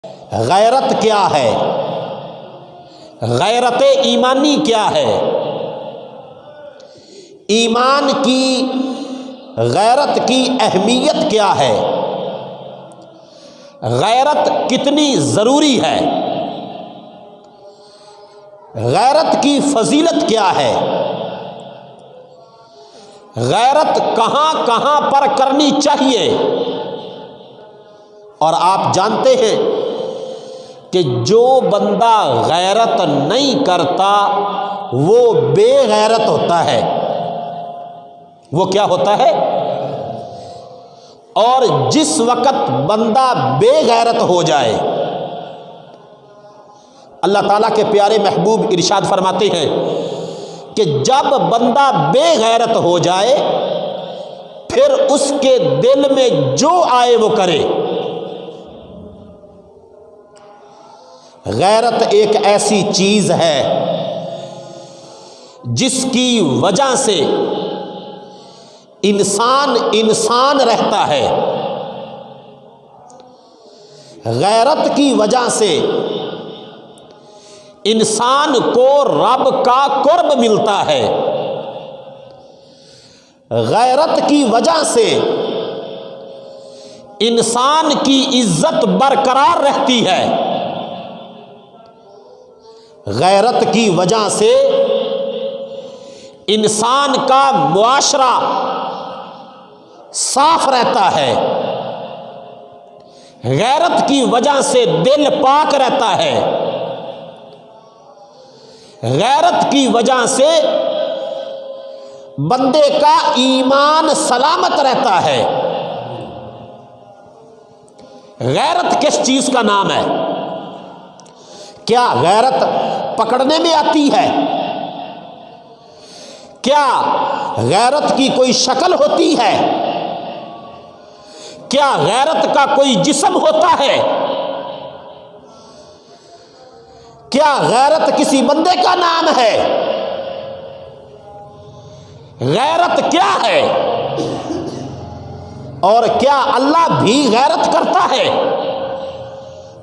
غیرت کیا ہے؟ غیرت ایمانی کیا ہے؟ ایمان کی غیرت کی اہمیت کیا ہے؟ غیرت کتنی ضروری ہے؟ غیرت کی فضیلت کیا ہے؟ غیرت کہاں کہاں پر کرنی چاہیے؟ اور آپ جانتے ہیں کہ جو بندہ غیرت نہیں کرتا وہ بے غیرت ہوتا ہے۔ وہ کیا ہوتا ہے؟ اور جس وقت بندہ بے غیرت ہو جائے، اللہ تعالیٰ کے پیارے محبوب ارشاد فرماتے ہیں کہ جب بندہ بے غیرت ہو جائے پھر اس کے دل میں جو آئے وہ کرے۔ غیرت ایک ایسی چیز ہے جس کی وجہ سے انسان رہتا ہے۔ غیرت کی وجہ سے انسان کو رب کا قرب ملتا ہے۔ غیرت کی وجہ سے انسان کی عزت برقرار رہتی ہے۔ غیرت کی وجہ سے انسان کا معاشرہ صاف رہتا ہے۔ غیرت کی وجہ سے دل پاک رہتا ہے۔ غیرت کی وجہ سے بندے کا ایمان سلامت رہتا ہے۔ غیرت کس چیز کا نام ہے؟ کیا غیرت پکڑنے میں آتی ہے؟ کیا غیرت کی کوئی شکل ہوتی ہے؟ کیا غیرت کا کوئی جسم ہوتا ہے؟ کیا غیرت کسی بندے کا نام ہے؟ غیرت کیا ہے؟ اور کیا اللہ بھی غیرت کرتا ہے؟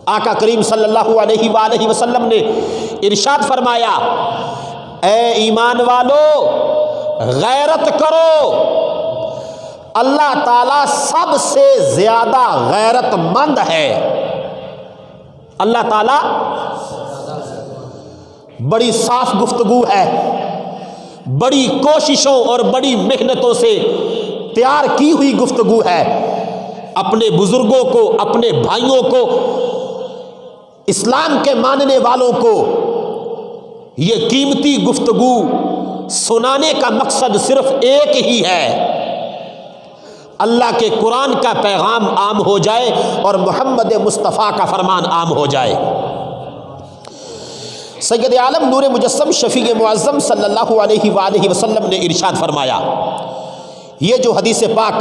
آقا کریم صلی اللہ علیہ وآلہ وسلم نے ارشاد فرمایا، اے ایمان والو غیرت کرو، اللہ تعالیٰ سب سے زیادہ غیرت مند ہے۔ اللہ تعالیٰ بڑی صاف گفتگو ہے، بڑی کوششوں اور بڑی محنتوں سے تیار کی ہوئی گفتگو ہے۔ اپنے بزرگوں کو، اپنے بھائیوں کو، اسلام کے ماننے والوں کو یہ قیمتی گفتگو سنانے کا مقصد صرف ایک ہی ہے، اللہ کے قرآن کا پیغام عام ہو جائے اور محمد مصطفیٰ کا فرمان عام ہو جائے۔ سید عالم نور مجسم شفیع معظم صلی اللہ علیہ وآلہ وسلم نے ارشاد فرمایا، یہ جو حدیث پاک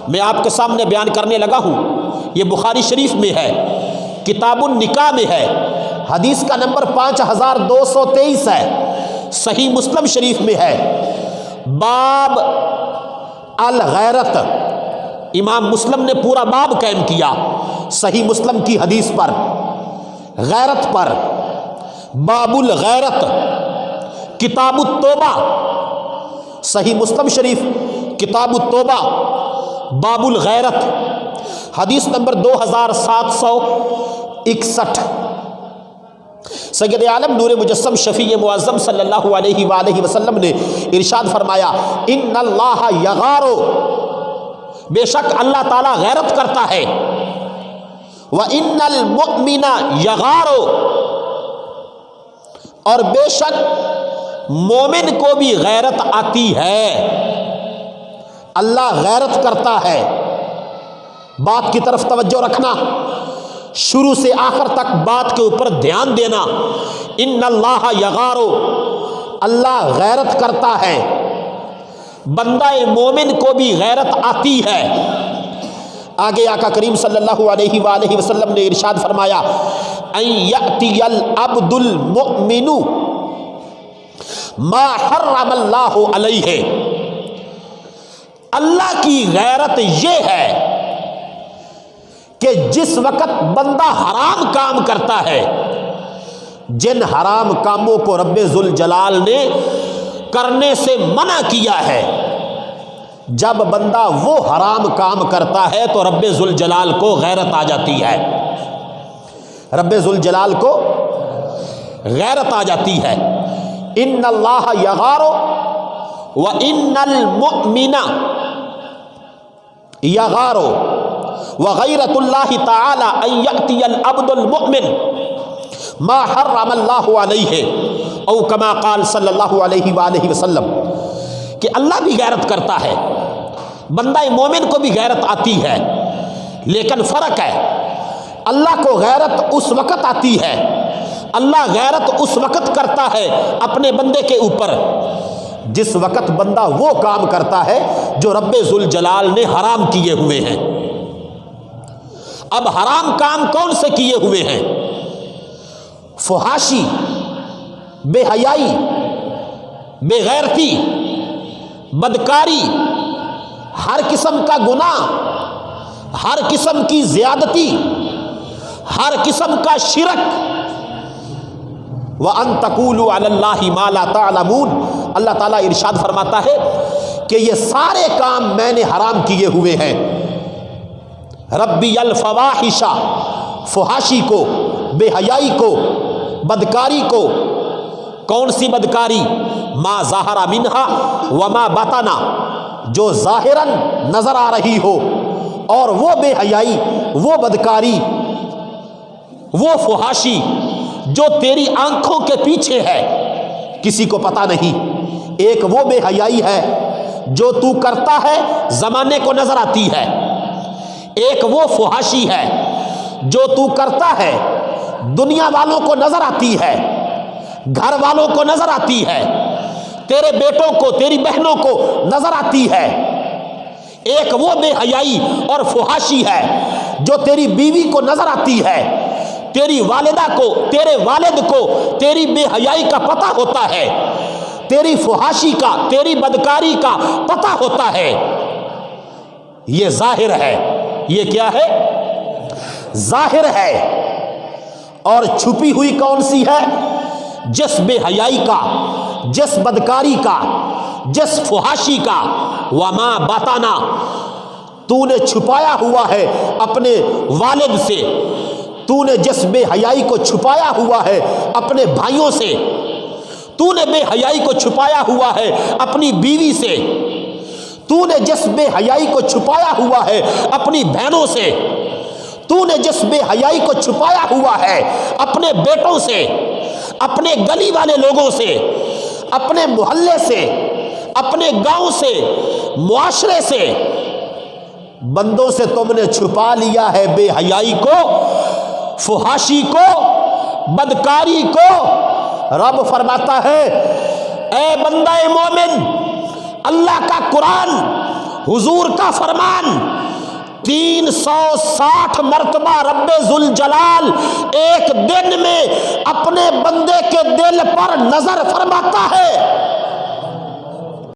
میں آپ کے سامنے بیان کرنے لگا ہوں یہ بخاری شریف میں ہے، کتاب النکاح میں ہے، حدیث کا نمبر 5223 ہے، صحیح مسلم شریف میں ہے، باب الغیرت، امام مسلم نے پورا باب قائم کیا صحیح مسلم کی حدیث پر، غیرت پر، باب الغیرت، کتاب التوبہ، صحیح مسلم شریف کتاب التوبہ، باب الغیرت، حدیث نمبر 2761۔ سید عالم نور مجسم شفیع معظم صلی اللہ علیہ وآلہ وسلم نے ارشاد فرمایا، ان اللہ یغارو، بے شک اللہ تعالیٰ غیرت کرتا ہے، وَإِنَّ الْمُؤْمِنَ یغارو، اور بے شک مومن کو بھی غیرت آتی ہے۔ اللہ غیرت کرتا ہے۔ بات کی طرف توجہ رکھنا، شروع سے آخر تک بات کے اوپر دھیان دینا۔ ان اللہ یغارو، اللہ غیرت کرتا ہے، بندہ مومن کو بھی غیرت آتی ہے۔ آگے آقا کریم صلی اللہ علیہ وآلہ وسلم نے ارشاد فرمایا، ان یأتی العبد المؤمن ما حرم اللہ علیہ، اللہ کی غیرت یہ ہے کہ کہ جس وقت بندہ حرام کام کرتا ہے، جن حرام کاموں کو رب ذوالجلال نے کرنے سے منع کیا ہے، جب بندہ وہ حرام کام کرتا ہے تو رب ذوالجلال کو غیرت آ جاتی ہے، رب ذوالجلال کو غیرت آ جاتی ہے۔ ان اللہ یغار وان المؤمن یغار وغیرت اللہ تعالی ان یأتی العبد المؤمن ما حرم اللہ علیہ او کما قال صلی اللہ علیہ وآلہ وسلم، کہ اللہ بھی غیرت کرتا ہے، بندہ مومن کو بھی غیرت آتی ہے، لیکن فرق ہے، اللہ کو غیرت اس وقت آتی ہے، اللہ غیرت اس وقت کرتا ہے اپنے بندے کے اوپر جس وقت بندہ وہ کام کرتا ہے جو رب ذوالجلال نے حرام کیے ہوئے ہیں۔ اب حرام کام کون سے کیے ہوئے ہیں؟ فحاشی، بے حیائی، بے غیرتی، بدکاری، ہر قسم کا گناہ، ہر قسم کی زیادتی، ہر قسم کا شرک، وَأَن تَقُولُوا عَلَى اللَّهِ مَا لَا تَعْلَمُونَ، اللہ تعالیٰ ارشاد فرماتا ہے کہ یہ سارے کام میں نے حرام کیے ہوئے ہیں۔ ربی الفواحش، فحاشی کو، بے حیائی کو، بدکاری کو۔ کون سی بدکاری؟ ما ظاہر منہا وما بطن، جو ظاہراً نظر آ رہی ہو، اور وہ بے حیائی، وہ بدکاری، وہ فحاشی جو تیری آنکھوں کے پیچھے ہے، کسی کو پتہ نہیں۔ ایک وہ بے حیائی ہے جو تو کرتا ہے زمانے کو نظر آتی ہے، ایک وہ فحاشی ہے جو تو کرتا ہے دنیا والوں کو نظر آتی ہے، گھر والوں کو نظر آتی ہے، تیرے بیٹوں کو، تیری بہنوں کو نظر آتی ہے۔ ایک وہ بے حیائی اور فحاشی ہے جو تیری بیوی کو نظر آتی ہے، تیری والدہ کو، تیرے والد کو تیری بے حیائی کا پتہ ہوتا ہے، تیری فحاشی کا، تیری بدکاری کا پتہ ہوتا ہے۔ یہ ظاہر ہے۔ یہ کیا ہے؟ ظاہر ہے۔ اور چھپی ہوئی کون سی ہے؟ جس بے حیائی کا، جس بدکاری کا، جس فحاشی کا، وما بطنا، تو نے چھپایا ہوا ہے اپنے والد سے، تو نے جس بے حیائی کو چھپایا ہوا ہے اپنے بھائیوں سے، تو نے بے حیائی کو چھپایا ہوا ہے اپنی بیوی سے، تو نے جس بے حیائی کو چھپایا ہوا ہے اپنی بہنوں سے، تو نے جس بے حیائی کو چھپایا ہوا ہے اپنے بیٹوں سے، اپنے گلی والے لوگوں سے، اپنے محلے سے، اپنے گاؤں سے، معاشرے سے، بندوں سے تم نے چھپا لیا ہے بے حیائی کو، فحاشی کو، بدکاری کو۔ رب فرماتا ہے اے بندہ مومن، اللہ کا قرآن، حضور کا فرمان 360 مرتبہ رب ذوالجلال ایک دن میں اپنے بندے کے دل پر نظر فرماتا ہے۔